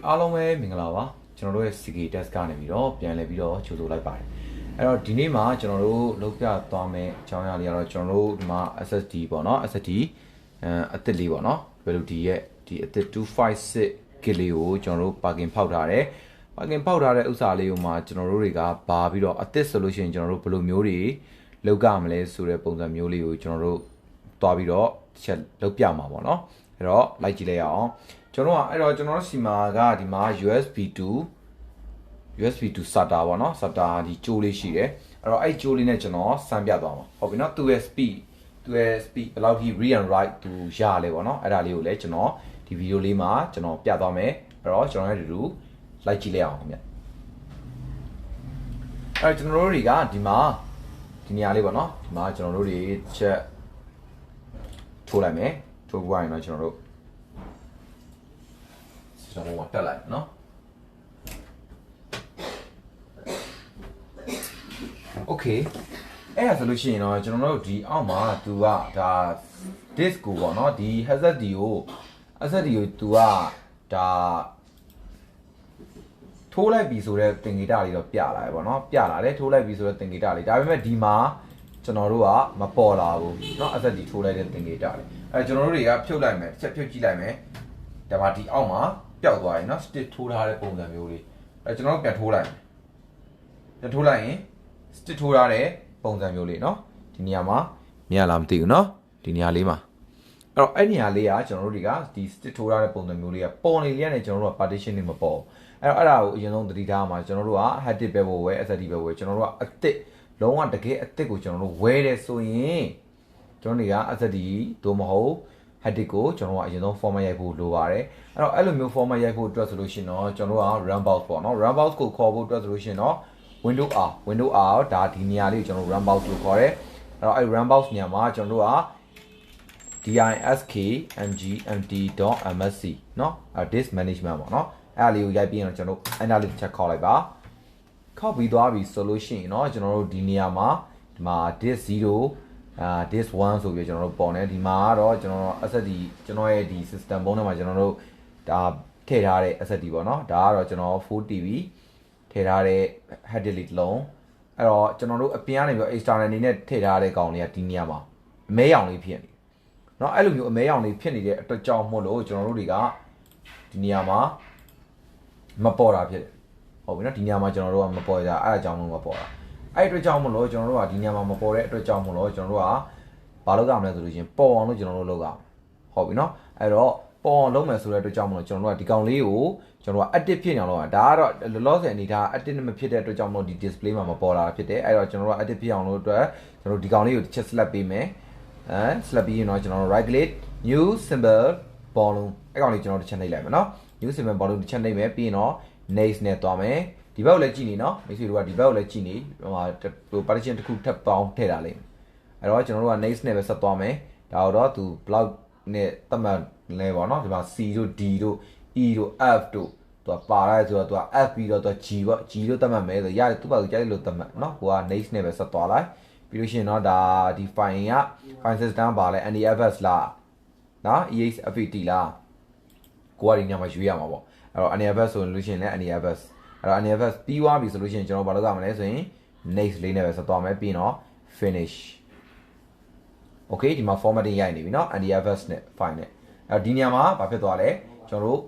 အားလုံးပဲမင်္ဂလာပါကျွန်တော်တို့ရဲ့ CK test ကနေပြီးတော့ပြန်လည်ပြီးတော့ကြိုဆိုလိုက်ပါတယ်အဲ့တော့ဒီနေ့မှာကျွန်တော်တို့လုပ်ပြသွားမယ်အကြောင်းအရာလေးကတော့ကျွန်တော်တို့ဒီမှာ SSD ပေါ့နော် SSD အသစ်လေးပေါ့နော်ဘယ်လိုဒီရဲ့ဒီအသစ်256 GB လေးကိုကျွန်တော်တို့ parking ဖောက်ထားတယ် parking ဖောက်ထားတဲ့ဥစ္စာလေးကိုမှကျွန်တော်တို့တွေကဘာပြီးတော့အသစ်ဆိုလို့ရှိရင်ကျွန်တော်တို့ဘယ်လိုမျိုးတွေလောက်ကမလဲဆိုတဲ့ပုံစံမျိုးလေးကိုကျွန်တော်တို့တွားပြီးတော့တစ်ချက်လုပ်ပြမှာပေါ့နော်အဲ့တော့လိုက်ကြည့်လိုက်ရအောင်ကျွန်တော်ကအဲ့တော့ကျွန်တော်စီမာကဒီမှာ USB to SATA ပေါ့နော် SATA ဒီကြိုးလေးရှိတယ်အဲ့တော့အဲ့ကြိုးလေးနဲ့ကျွန်တော်စမ်းပြသွားမှာဟုတ်ပြီနော်သူ့ရဲ့ speed ဘယ်လောက်ထိ read and write သူရလဲပေါ့နော်အဲ့ဒါလေးကိုလည်းကျွန်တော်ဒီဗီဒီယိုလေးမှာကျွန်တော်ပြသွားမယ်အဲ့တော့ကျွန်တော်ရဲ့တူလိုက်ကြည့်လိုက်အောင်ခင်ဗျအဲ့ကျွန်တော်တို့တွေကဒီမှာဒီနေရာလေးပေါ့နော်ဒီမှာကျွန်တော်တို့တွေချက်ထိုးလိုက်မယ်ထိုးပွားရင်တော့ကျွန်တော်တို့ကျွန်တော်တက်လိုက်နော် Okay အဲ့ဒါဆိုလို့ရှိရင်တော့ကျွန်တော်တို့ဒီအောက်မှာ तू ကဒါ disk ကိုပေါ့နော်ဒီ SSD ကို तू ကဒါထိုးလိုက်ပြီဆိုတော့သင်္ကေတလေးတော့ပြလာတယ်ပေါ့နော်ပြလာတယ်ထိုးလိုက်ပြီဆိုတော့သင်္ကေတလေးဒါပေမဲ့ဒီမှာကျွန်တော်တို့ကမပေါ်လာဘူးเนาะ SSD ထိုးလိုက်တဲ့သင်္ကေတလေးအဲကျွန်တော်တို့တွေကဖြုတ်လိုက်မယ်တစ်ချက်ဖြုတ်ကြည့်လိုက်မယ်ဒါမှဒီအောက်မှာပျောက်သွားရင်เนาะ stick ထိုးထားတဲ့ပုံစံမျိုးလေးအဲကျွန်တော်တို့ပြန်ထိုးလိုက်ပြန်ထိုးလိုက်ရင် stick ထိုးထားတဲ့ပုံစံမျိုးလေးเนาะဒီနေရာမှာမြင်ရလားမသိဘူးเนาะဒီနေရာလေးမှာအဲ့တော့အဲ့နေရာလေးကကျွန်တော်တို့တွေကဒီ stick ထိုးထားတဲ့ပုံစံမျိုးလေးကပေါ်နေလေးနဲ့ကျွန်တော်တို့က partition တွေမပေါ်အဲ့တော့အဲ့ဒါကိုအရင်ဆုံးသတိထားမှာကျွန်တော်တို့က hard disk ပဲဝယ် SSD ပဲဝယ်ကျွန်တော်တို့ကအသစ်လုံးဝတကယ်အသစ်ကိုကျွန်တော်တို့ဝယ်တယ်ဆိုရင်ကျွန်တော်တွေက SSD တို့မဟုတ် hard disk ကိုကျွန်တော်ကအရင်ဆုံး format ရိုက်ဖို့လိုပါတယ်အဲ့တော့အဲ့လိုမျိုး format ရိုက်ဖို့အတွက်ဆိုလို့ရှိရင်တော့ကျွန်တော်တို့က run box ပေါ့နော် run box ကိုခေါ်ဖို့အတွက်ဆိုလို့ရှိရင်တော့ window R ဒါဒီနေရာလေးကိုကျွန်တော် run box လို့ခေါ်တယ်အဲ့တော့အဲ့ run box နေရာမှာကျွန်တော်တို့က diskmgmt.msc เนาะ disk management ပေါ့เนาะအဲ့ဒါလေးကိုရိုက်ပြီးရင်ကျွန်တော်တို့ enter လေးတစ်ချက်ခေါက်လိုက်ပါခေါက်ပြီးသွားပြီဆိုလို့ရှိရင်เนาะကျွန်တော်တို့ဒီနေရာမှာဒီမှာ disk 0 disk 1ဆိုပြီးကျွန်တော်တို့ပေါ်နေဒီမှာကတော့ကျွန်တော်တို့ SSD ကျွန်တော်ရဲ့ဒီ system ပုံးထဲမှာကျွန်တော်တို့ဒါထည့်ထားတဲ့ SSD ပေါ့เนาะဒါကတော့ကျွန်တော် full TV ထည့်ထားတဲ့ hard disk တစ်လုံးအဲ့တော့ကျွန်တော်တို့အပြင်ကနေပြီး external အနေနဲ့ထည့်ထားတဲ့ကောင်လေးကဒီနေရာမှာအမဲရောင်လေးဖြစ်နေเนาะအဲ့လိုမျိုးအမဲရောင်လေးဖြစ်နေတဲ့အတွက်ကြောင့်မို့လို့ကျွန်တော်တို့တွေကဒီနေရာမှာမပေါ်တာဖြစ်တယ်ဟုတ်ပြီနော်ဒီနေရာမှာကျွန်တော်တို့ကမပေါ်ကြအဲ့ဒါကြောင့်မပေါ်တာအဲ့အတွက်ကြောင့်မလို့ကျွန်တော်တို့ကဒီနေရာမှာမပေါ်တဲ့အတွက်ကြောင့်မလို့ကျွန်တော်တို့ကဘာလုပ်ကြမလဲဆိုလို့ချင်းပေါ်အောင်လို့ကျွန်တော်တို့လုပ်ကြဟုတ်ပြီနော်အဲ့တော့ပေါ်အောင်လုပ်မယ်ဆိုတဲ့အတွက်ကြောင့်မလို့ကျွန်တော်တို့ကဒီကောင်လေးကိုကျွန်တော်တို့က active ဖြစ်နေအောင်လုပ်တာဒါကတော့လောလောဆယ်အနေထား active မဖြစ်တဲ့အတွက်ကြောင့်မလို့ဒီ display မှာမပေါ်လာတာဖြစ်တယ်အဲ့တော့ကျွန်တော်တို့က active ဖြစ်အောင်လို့အတွက်ကျွန်တော်တို့ဒီကောင်လေးကိုတစ်ချက် select ပေးမယ်select ပြီးရင်တော့ကျွန်တော်တို့ right click new symbol volume အဲ့ကောင်လေးကျွန်တော်တို့တစ်ချက်နှိပ်လိုက်မယ်နော် new symbol volume တစ်ချက်နှိပ်မယ်ပြီးရင်တော့ next နဲ့သွားမယ်ဒီဘက်ကိုလည်းကြည့်နေနော်မိတ်ဆွေတို့ကဒီဘက်ကိုလည်းကြည့်နေဟို partition တစ်ခုထပ်ပေါင်းထည့်တာလိမ့်မယ်အဲ့တော့ကျွန်တော်တို့က next နဲ့ပဲဆက်သွားမယ်ဒါတော့သူ block နဲ့သတ်မှတ်လဲပေါ့နော်ဒီမှာ C တို့ D တို့ E တို့ F တို့သူကပါလာဆိုတော့သူက F ပြီးတော့သူက G ပေါ့ G လို့သတ်မှတ်မယ်ဆိုရတယ်သူ့ဘာကိုကြိုက်လို့သတ်မှတ်နော်ဟိုက next နဲ့ပဲဆက်သွားလိုက်ပြီးလို့ရှိရင်တော့ဒါဒီ file က file system ပါလဲ NDFS လားနော် EXFAT လားကိုကဒီညမှာရွေးရမှာပေါ့အဲ့တော့ NDFS ဆိုလို့ရှိရင်လည်း NDFS အဲ့တော့ NDFS ပြီးသွားပြီဆိုလို့ရှိရင်ကျွန်တော်ဘာလုပ်ရမလဲဆိုရင် next လေးနဲ့ပဲဆက်သွားမယ်ပြီးတော့ finish okay ဒီမှာ formatting ရိုက်နေပြီเนาะ NDFS နဲ့ file နဲ့အဲ့တော့ဒီညမှာဘာဖြစ်သွားလဲကျွန်တော်တို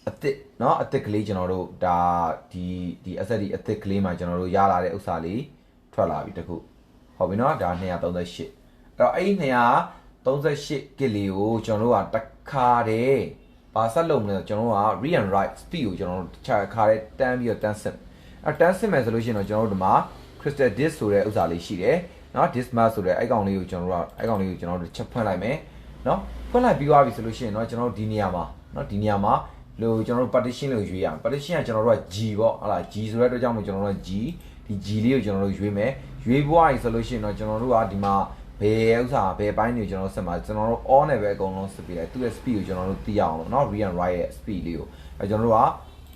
့အသစ်เนาะအသစ်ကလေးကျွန်တော်တို့ဒါဒီ SSD အသစ်ကလေးမှာကျွန်တော်တို့ရလာတဲ့ဥစ္စာလေးထွက်လာပြီတခုဟုတ်ပြီเนาะဒါ238အဲ့တော့အဲ့ဒီ238 GB လေးကိုကျွန်တော်တို့ကတစ်ခါတည်းပါဆက်လုံးလဲကျွန်တော်တို့က read and write speed ကိုကျွန်တော်တို့တစ်ခါတည်းတန်းပြီးတော့တန်းစစ်အဲ့တန်းစစ်မယ်ဆိုလို့ရှိရင်တော့ကျွန်တော်တို့ဒီမှာ crystal disk ဆိုတဲ့ဥစ္စာလေးရှိတယ်เนาะ disk mask ဆိုတဲ့အဲ့ကောင်လေးကိုကျွန်တော်တို့ချက်ဖွင့်လိုက်မယ်เนาะဖွင့်လိုက်ပြီးသွားပြီဆိုလို့ရှိရင်တော့ကျွန်တော်တို့ဒီနေရာမှာเนาะဒီနေရာမှာလို့ကျွန်တော်တို့ partition လို့ရွေးရအောင် partition ကကျွန်တော်တို့က G ပေါ့ဟုတ်လား G ဆိုတဲ့အတွက်ကြောင့်မို့ကျွန်တော်တို့က G ဒီ G လေးကိုကျွန်တော်တို့ရွေးမယ်ရွေးပွားပြီဆိုလို့ရှိရင်တော့ကျွန်တော်တို့ကဒီမှာဘယ်ဥစ္စာဘယ်ပိုင်းတွေကျွန်တော်ဆက်မှာကျွန်တော်တို့ on နဲ့ပဲအကုန်လုံးစစ်ပေးလိုက်သူ့ရဲ့ speed ကိုကျွန်တော်တို့သိရအောင်လို့เนาะ read and write ရဲ့ speed လေးကိုအဲကျွန်တော်တို့က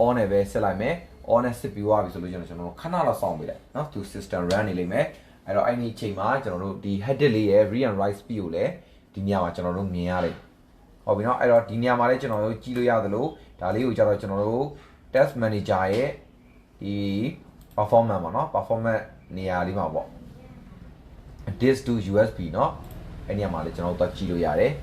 on နဲ့ပဲဆက်လိုက်မယ် on နဲ့စစ်ပြီးသွားပြီဆိုလို့ကျွန်တော်တို့ခဏလောက်စောင့်ပေးလိုက်เนาะသူ system run နေလိမ့်မယ်အဲ့တော့အဲ့ဒီအချိန်မှာကျွန်တော်တို့ဒီ head လေးရဲ့ read and write speed ကိုလည်းဒီညမှာကျွန်တော်တို့မြင်ရလိမ့် ဟုတ်ပြီเนาะအဲ့တော့ဒီနေရာမှာလည်းကျွန်တော်တို့ကြည့်လို့ရတယ်လို့ဒါလေးကိုကြတော့ကျွန်တော်တို့ test manager ရဲ့ဒီ performance ပေါ့เนาะ performance နေရာလေးမှာပေါ့ disk to USB เนาะအဲ့နေရာမှာလည်းကျွန်တော်တို့ကြည့်လို့ရတယ်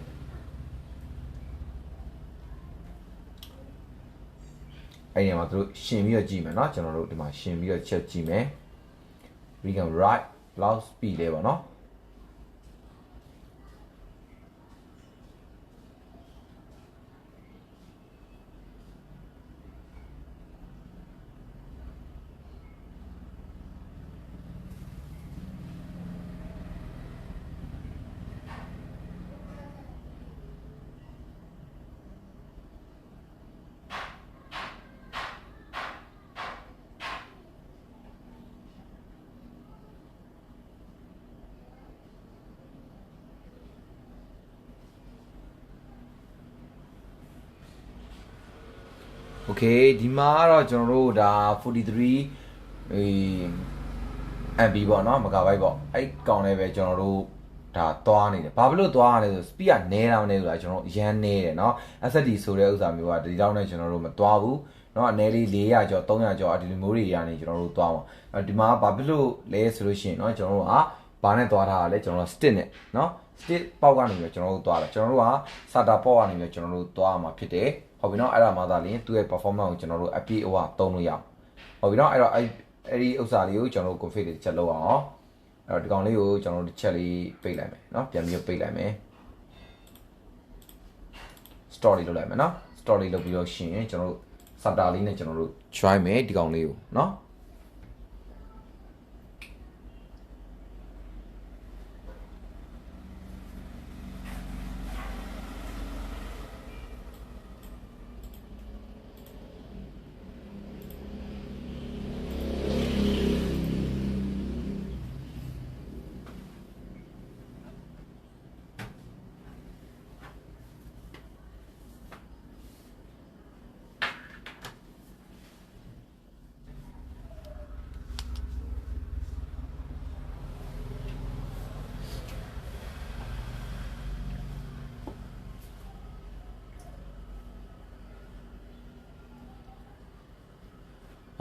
အဲ့နေရာမှာသူတို့ရှင်ပြီးတော့ကြည့်မယ်เนาะကျွန်တော်တို့ဒီမှာရှင်ပြီးတော့ချက်ကြည့်မယ် we can write loud speed လေးပေါ့เนาะโอเคဒီမှာတော့ကျွန်တော်တို့ဒါ43MB ပေါ့เนาะ megabyte ပေါ့အဲ့ကောင်လေးပဲကျွန်တော်တို့ဒါသွားနေတယ်ဘာဖြစ်လို့သွားရလဲဆို speed ကနည်းတော့နေဆိုတာကျွန်တော်တို့အရန်နည်းတယ်เนาะ SSD ဆိုတဲ့ဥစ္စာမျိုးကဒီလောက်နဲ့ကျွန်တော်တို့မသွားဘူးเนาะအနည်းလေး400ကျော်300ကျော်ဒီလိုမျိုးတွေရနေကျွန်တော်တို့သွားမှာဒီမှာဘာဖြစ်လို့လဲဆိုလို့ရှိရင်เนาะကျွန်တော်တို့ကဘာနဲ့သွားထားတာလဲကျွန်တော်တို့ stick နဲ့เนาะ stick ပေါက်ကနေပြီးကျွန်တော်တို့သွားတယ်ကျွန်တော်တို့က SATA ပေါက်ကနေပြီးကျွန်တော်တို့သွားမှာဖြစ်တယ်ဟုတ်ပြီเนาะအဲ့ဒါမှသာလင်းသူ့ရဲ့ performance ကိုကျွန်တော်တို့အပြည့်အဝသုံးလို့ရအောင်ဟုတ်ပြီเนาะအဲ့တော့အဲ့ဒီဥစ္စာလေးကိုကျွန်တော်တို့ config တွေချက်လုပ်အောင်အဲ့တော့ဒီကောင်လေးကိုကျွန်တော်တို့တစ်ချက်လေးပိတ်လိုက်မယ်เนาะပြန်ပြီးပိတ်လိုက်မယ် store လေးလုပ်လိုက်မယ်เนาะ store လေးလုပ်ပြီးတော့ရှင်ကျွန်တော်တို့ SATA လေးနဲ့ကျွန်တော်တို့ try မယ်ဒီကောင်လေးကိုเนาะ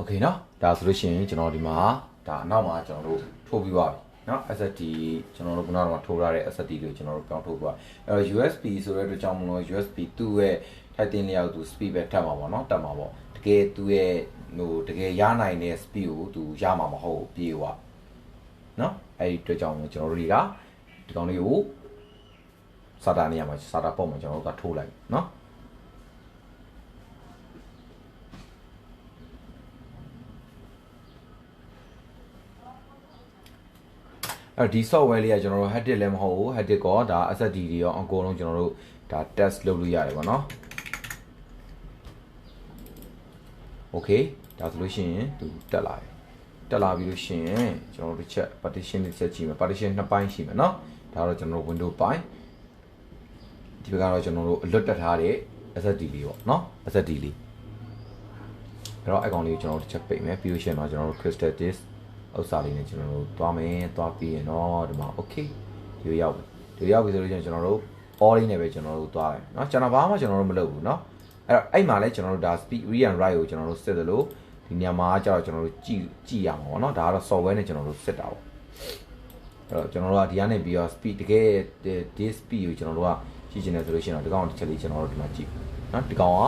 โอเคเนาะဒါဆိုလို့ရှိရင်ကျွန်တော်ဒီမှာဒါအနောက်မှာကျွန်တော်တို့ထိုးပြီးသွားပြီเนาะ SSD ကျွန်တော်တို့ခုနကတော့ထိုးထားတဲ့ SSD ကိုကျွန်တော်တို့ပြောင်းထိုးသွားအဲ့တော့ USB ဆိုတဲ့အတွက်ကြောင့်မလို့ USB သူ့ရဲ့ထိုက်တင်လျောက်သူ speed ပဲတက်မှာပေါ့เนาะတက်မှာပေါ့တကယ်သူ့ရဲ့ဟိုတကယ်ရနိုင်တဲ့ speed ကိုသူရမှာမဟုတ်ပြေးသွားเนาะအဲ့ဒီအတွက်ကြောင့်ကျွန်တော်တို့တွေကဒီကောင်လေးကို SATA နေရာမှာ SATA ပေါ့မှာကျွန်တော်တို့ကထိုးလိုက်เนาะအဲ့ဒီ software လေးကကျွန်တော်တို့ hard disk လည်းမဟုတ်ဘူး hard disk ကောဒါ SSD တွေရောအကုန်လုံးကျွန်တော်တို့ဒါ test လုပ်လို့ရတယ်ပေါ့နော် okay ဒါဆိုလို့ရှိရင်သူတက်လာပြီလို့ရှိရင်ကျွန်တော်တို့တစ်ချက် partition တစ်ချက်ကြည့်မယ် partition နှစ်ပိုင်းရှိမယ်เนาะဒါတော့ကျွန်တော်တို့ window ပိုင်းဒီဘက်ကတော့ကျွန်တော်တို့အလွတ်တက်ထားတဲ့ SSD လေးပေါ့เนาะ SSD လေးအဲ့တော့အကောင်လေးကိုကျွန်တော်တို့တစ်ချက်ပိတ်မယ်ပြီးလို့ရှိရင်တော့ကျွန်တော်တို့ crystal disk ဥစ္စာလေးနဲ့ကျွန်တော်တို့သွားမယ်သွားပြီးရင်တော့ဒီမှာ okay ဒီရောက်ပြီဆိုလို့ကျွန်တော်တို့ all လေးနဲ့ပဲကျွန်တော်တို့သွားတယ်เนาะကျွန်တော်ဘာမှကျွန်တော်တို့မလုပ်ဘူးเนาะအဲ့တော့အဲ့မှာလဲကျွန်တော်တို့ဒါ speed read and write ကိုကျွန်တော်တို့စစ်သလိုဒီနေရာမှာကျတော့ကျွန်တော်တို့ကြည့်ရမှာပေါ့เนาะဒါကတော့ software နဲ့ကျွန်တော်တို့စစ်တာပေါ့အဲ့တော့ကျွန်တော်တို့ကဒီကနေပြီးတော့ speed တကယ် this speed ကိုကျွန်တော်တို့ကကြည့်ချင်တယ်ဆိုလို့ရှိရင်တော့ဒီကောင်တစ်ချက်လေးကျွန်တော်တို့ဒီမှာကြည့်เนาะဒီကောင်က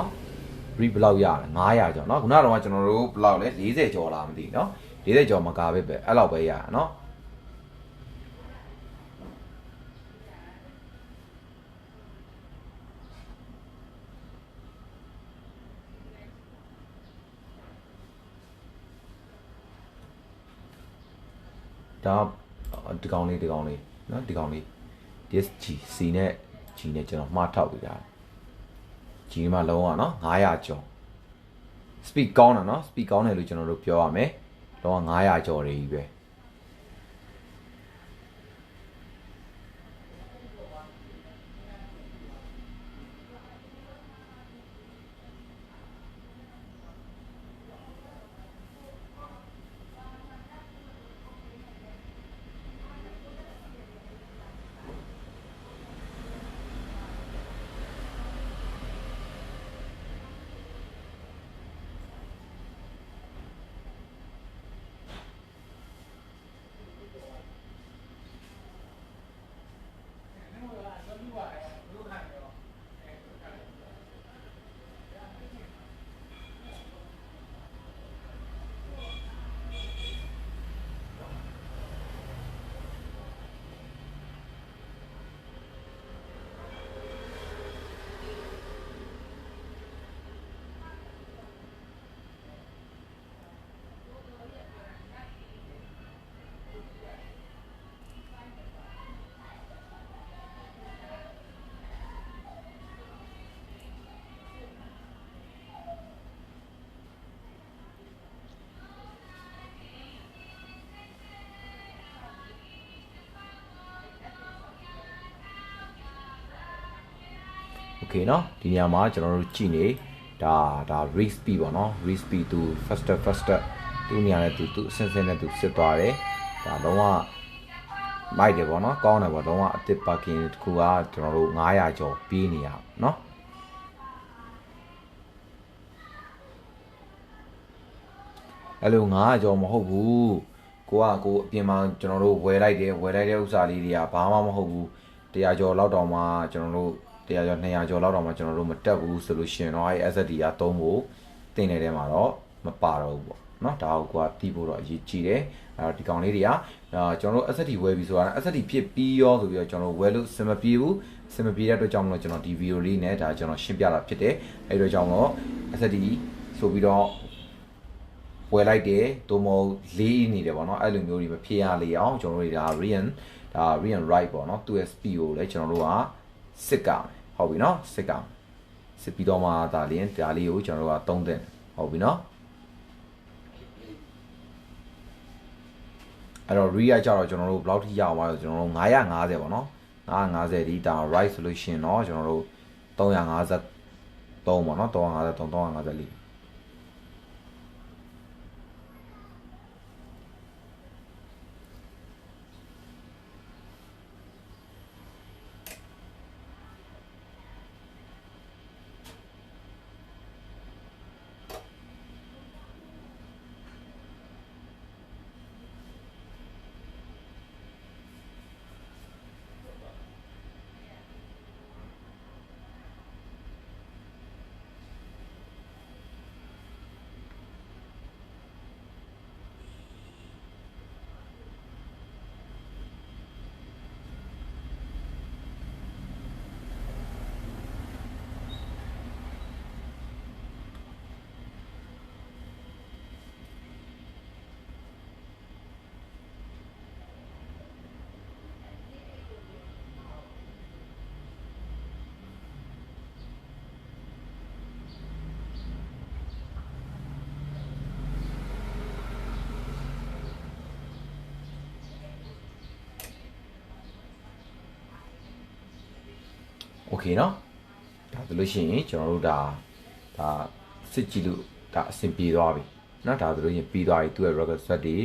read ဘယ်လောက်ရလဲ900ကျော်เนาะခုနကတော့ကျွန်တော်တို့ဘယ်လောက်လဲ40ကျော်လားမသိเนาะ40ကျော်မကာပဲအဲ့လောက်ပဲရเนาะဒါဒီကောင်လေးเนาะဒီကောင်လေး DSG C နဲ့ G နဲ့ကျွန်တော်မှားထောက်ပြတာ G မှာလုံးဝเนาะ900ကျော် speed ကောင်းတာเนาะ speed ကောင်းတယ်လို့ကျွန်တော်တို့ပြောရမယ်တော့900ကျော်တွေကြီးပဲ okay เนาะဒီနေရာမှာကျွန်တော်တို့ကြည့်နေဒါ read speed ပေါ့နော် read speed သူ faster သူနေရာနဲ့သူအစင်းစင်းနဲ့သူစစ်သွားတယ်ဒါလုံးဝမိုက်တယ်ပေါ့နော်ကောင်းတယ်ပေါ့လုံးဝအစ်စ်ပါကင်တစ်ခုကကျွန်တော်တို့900ကျော်ပြေးနေရเนาะအဲ့လို900ကျော်မဟုတ်ဘူးကိုအပြင်မှာကျွန်တော်တို့ဝယ်လိုက်တဲ့ဥစ္စာလေးတွေကဘာမှမဟုတ်ဘူး100ကျော်လောက်တောင်မှကျွန်တော်တို့100ကျော်200ကျော်လောက်တောင်မှကျွန်တော်တို့မတက်ဘူးဆိုလို့ရှိရင်တော့အဲ့ SSD ကသုံးဖို့တင်နေတဲ့မှာတော့မပါတော့ဘူးပေါ့เนาะဒါကိုတီးဖို့တော့အရေးကြီးတယ်အဲ့တော့ဒီကောင်လေးတွေကကျွန်တော်တို့ SSD ဝယ်ပြီးဆိုတာ SSD ဖြစ်ပြီးရောဆိုပြီးတော့ကျွန်တော်ဝယ်လို့စင်မပြေဘူးစင်မပြေတဲ့အတွက်ကြောင့်မလို့ကျွန်တော်ဒီဗီဒီယိုလေးနဲ့ဒါကျွန်တော်ရှင်းပြတာဖြစ်တယ်အဲ့တော့ကြောင့်တော့ SSD ဆိုပြီးတော့ဝယ်လိုက်တယ်တိုးမလေးနေတယ်ပေါ့နော်အဲ့လိုမျိုးတွေမဖြစ်ရလေအောင်ကျွန်တော်တို့ဒါ read write ပေါ့နော်သူ့ရဲ့ speed ကိုလည်းကျွန်တော်တို့ကစစ်ကမယ်ဟုတ်ပြီနော်စစ်ပြီးတော့မှဒါလေးကိုကျွန်တော်တို့ကသုံးသင့်ဟုတ်ပြီနော်အဲ့တော့ read ကြတော့ကျွန်တော်တို့ဘယ်လောက်ထိရအောင်ပါလဲကျွန်တော်တို့950ပေါ့နော်950ဒီဒါ write ဆိုလို့ရှိရင်တော့ကျွန်တော်တို့353ပေါ့နော်354โอเคเนาะဒါဆိုလို့ရှိရင်ကျွန်တော်တို့ဒါစစ်ကြည့်လို့ဒါအဆင်ပြေသွားပြီเนาะဒါဆိုလို့ရင်ပြီးသွားပြီသူ့ရဲ့ record set တွေ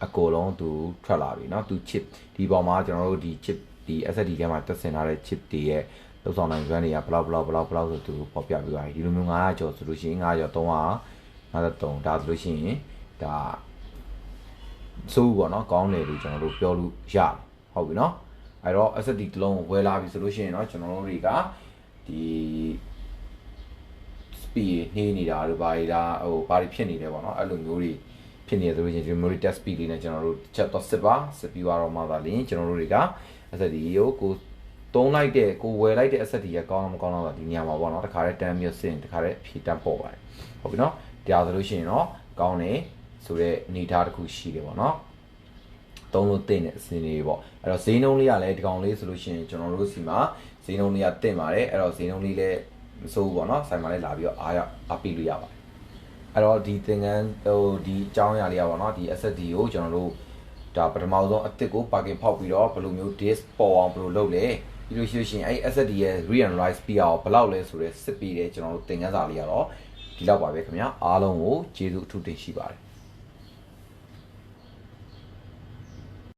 အကုန်လုံးသူထွက်လာပြီเนาะသူ chip ဒီပေါ်မှာကျွန်တော်တို့ဒီ chip ဒီ SSD ထဲမှာတက်ဆင်ထားတဲ့ chip တွေရဲ့လောက်ဆောင်နိုင်စွမ်းတွေကဘလောက်ဆိုသူပေါ်ပြပြီးသွားပြီဒီလိုမျိုး900ကျော်ဆိုလို့ရှိရင်900ကျော်353ဒါဆိုလို့ရှိရင်ဒါစိုးပေါ့เนาะကောင်းတယ်လို့ကျွန်တော်တို့ပြောလို့ရတယ်ဟုတ်ပြီเนาะအဲ့တော့ SSD တစ်လုံးကိုဝယ်လာပြီဆိုလို့ရှိရင်တော့ကျွန်တော်တို့တွေကဒီ speed နှေးနေတာတို့ဘာတွေဖြစ်နေတယ်ပေါ့နော်အဲ့လိုမျိုးတွေဖြစ်နေတယ်ဆိုလို့ရှိရင်ဒီ memory test speed လေးနဲ့ကျွန်တော်တို့ချက်တော့စစ်ပြီးတော့မှသာလင်းကျွန်တော်တို့တွေက SSD ကိုသုံးလိုက်တဲ့ကိုဝယ်လိုက်တဲ့ SSD ကကောင်းမကောင်းတော့ဒီနေရာမှာပေါ့နော်တခါတည်းတန်းမျိုးစင်တခါတည်းဖြည့်တန်းပေါ်ပါတယ်ဟုတ်ပြီနော်တရားဆိုလို့ရှိရင်တော့ကောင်းတယ်ဆိုတဲ့အနေထားတစ်ခုရှိတယ်ပေါ့နော်သုံးလို့တင်တဲ့အစင်းလေးပေါ့အဲ့တော့ဈေးနှုန်းလေးကလည်းဒီကောင်လေးဆိုလို့ရှိရင်ကျွန်တော်တို့စီမှာဈေးနှုန်းလေးကတင်ပါတယ်အဲ့တော့ဈေးနှုန်းလေးလည်းမစိုးဘူးပေါ့နော်ဆိုင်မှာလည်းလာပြီးတော့အားပေးလို့ရပါတယ်အဲ့တော့ဒီသင်္ကန်းဒီအကြောင်းအရာလေးကပေါ့နော်ဒီ SSD ကိုကျွန်တော်တို့ဒါပထမဆုံးအစ်စ်ကို parking ဖောက်ပြီးတော့ဘယ်လိုမျိုး disk ပေါ်အောင်ဘယ်လိုလုပ်လဲပြီးလို့ရှိရင်အဲ့ SSD ရဲ့ read and write speed အောင်ဘယ်လောက်လဲဆိုရဲစစ်ပြီးတယ်ကျွန်တော်တို့သင်္ကန်းစာလေးကတော့ဒီလောက်ပါပဲခင်ဗျာအားလုံးကိုကျေးဇူးအထူးတင်ရှိပါတယ်